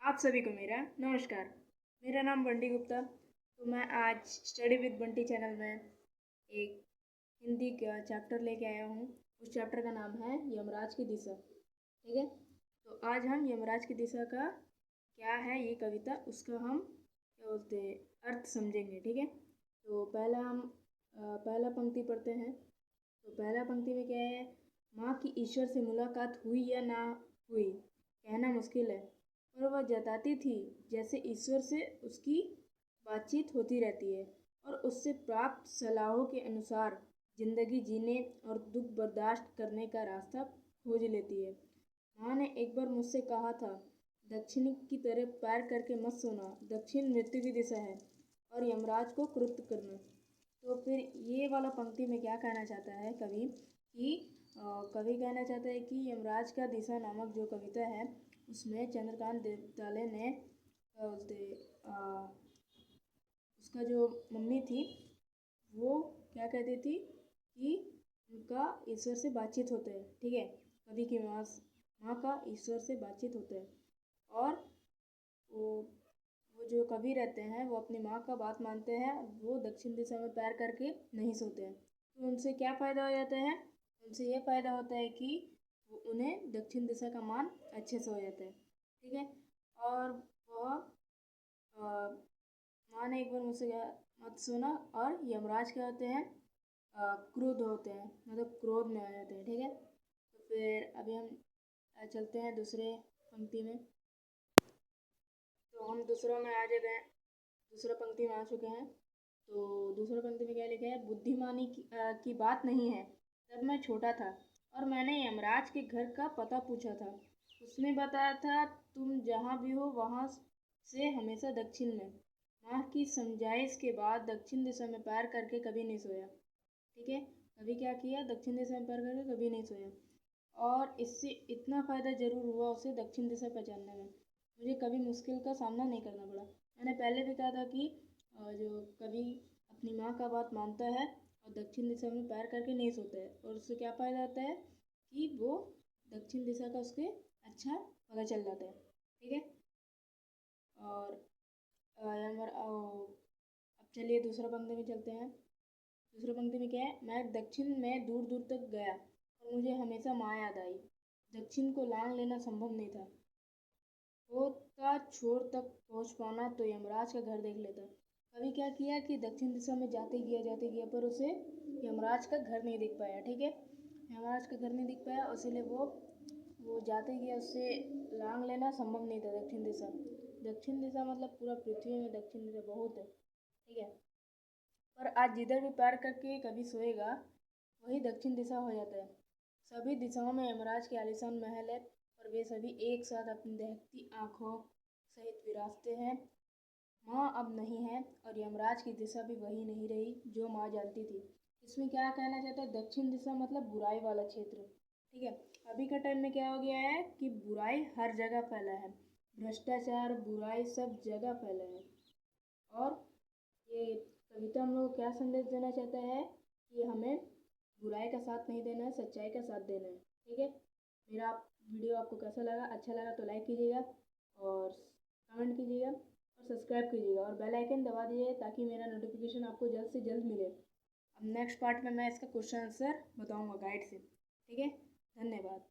आप सभी को मेरा नमस्कार। मेरा नाम बंटी गुप्ता। तो मैं आज स्टडी विद बंटी चैनल में एक हिंदी का चैप्टर लेके आया हूँ। उस चैप्टर का नाम है यमराज की दिशा। ठीक है, तो आज हम यमराज की दिशा का क्या है ये कविता, उसका हम क्या बोलते हैं अर्थ समझेंगे। ठीक है, तो पहला हम पहला पंक्ति पढ़ते हैं। तो पहला पंक्ति में क्या है, माँ की ईश्वर से मुलाकात हुई या ना हुई कहना मुश्किल है, और वह जताती थी जैसे ईश्वर से उसकी बातचीत होती रहती है और उससे प्राप्त सलाहों के अनुसार जिंदगी जीने और दुख बर्दाश्त करने का रास्ता खोज लेती है। माँ ने एक बार मुझसे कहा था, दक्षिण की तरफ पैर करके मत सोना, दक्षिण मृत्यु की दिशा है और यमराज को कृत्य करना। तो फिर ये वाला पंक्ति में क्या कहना चाहता है कवि कि कवि कहना चाहता है कि यमराज का दिशा नामक जो कविता है उसमें चंद्रकांत देवताले ने उसका जो मम्मी थी वो क्या कहती थी कि उनका ईश्वर से बातचीत होता है। ठीक है, कवि की माँ का ईश्वर से बातचीत होता है और वो जो कवि रहते हैं वो अपनी माँ का बात मानते हैं। वो दक्षिण दिशा में पैर करके नहीं सोते हैं। तो उनसे क्या फ़ायदा हो जाता है, उनसे ये फ़ायदा होता है कि उन्हें दक्षिण दिशा का मान अच्छे से हो जाता है। ठीक है, और वह माँ ने एक बार मुझसे कहा मत सोना, और यमराज क्या होते हैं, क्रोध होते हैं, मतलब क्रोध में आ जाते हैं। ठीक है, तो फिर अभी हम चलते हैं दूसरे पंक्ति में। तो हम दूसरों में आ गए हैं, दूसरा पंक्ति में आ चुके हैं। तो दूसरा पंक्ति में क्या लिखा है, बुद्धिमानी की बात नहीं है, तब मैं छोटा था और मैंने यमराज के घर का पता पूछा था। उसने बताया था तुम जहाँ भी हो वहाँ से हमेशा दक्षिण में। माँ की समझाइश के बाद दक्षिण दिशा में पैर करके कभी नहीं सोया। ठीक है, कभी क्या किया, दक्षिण दिशा में पैर करके कभी नहीं सोया, और इससे इतना फ़ायदा ज़रूर हुआ उसे दक्षिण दिशा पहचानने में, मुझे कभी मुश्किल का सामना नहीं करना पड़ा। मैंने पहले भी कहा था कि जो कभी अपनी माँ का बात मानता है और दक्षिण दिशा में पैर करके नहीं सोता है, और उससे क्या फ़ायदा होता है कि वो दक्षिण दिशा का उसके अच्छा पता चल जाता है। ठीक है, और अब चलिए दूसरा पंक्ति में चलते हैं। दूसरे पंक्ति में क्या है, मैं दक्षिण में दूर दूर तक गया और मुझे हमेशा माँ याद आई। दक्षिण को लांग लेना संभव नहीं था, होता छोर तक पहुंच पाना तो यमराज का घर देख लेता। कभी क्या किया कि दक्षिण दिशा में जाते गया पर उसे यमराज का घर नहीं दिख पाया। ठीक है, यमराज का घर नहीं दिख पाया, इसीलिए वो जाते गया, उससे लांग लेना संभव नहीं था दक्षिण दिशा। दक्षिण दिशा मतलब पूरा पृथ्वी में दक्षिण दिशा बहुत है। ठीक है, पर आज जिधर भी पैर करके कभी सोएगा वही दक्षिण दिशा हो जाता है। सभी दिशाओं में यमराज के आलीशान महल है और वे सभी एक साथ अपनी दहकती आंखों सहित विराजते हैं। माँ अब नहीं है और यमराज की दिशा भी वही नहीं रही जो माँ जानती थी। इसमें क्या कहना चाहता है, दक्षिण दिशा मतलब बुराई वाला क्षेत्र। ठीक है, अभी के टाइम में क्या हो गया है कि बुराई हर जगह फैला है, भ्रष्टाचार बुराई सब जगह फैला है। और ये कविता हम लोग को क्या संदेश देना चाहता है कि हमें बुराई का साथ नहीं देना है, सच्चाई का साथ देना है। ठीक है, मेरा वीडियो आपको कैसा लगा, अच्छा लगा तो लाइक कीजिएगा और कमेंट कीजिएगा और सब्सक्राइब कीजिएगा और बेल आइकन दबा दीजिए ताकि मेरा नोटिफिकेशन आपको जल्द से जल्द मिले। अब नेक्स्ट पार्ट में मैं इसका क्वेश्चन आंसर बताऊंगा गाइड से। ठीक है, धन्यवाद।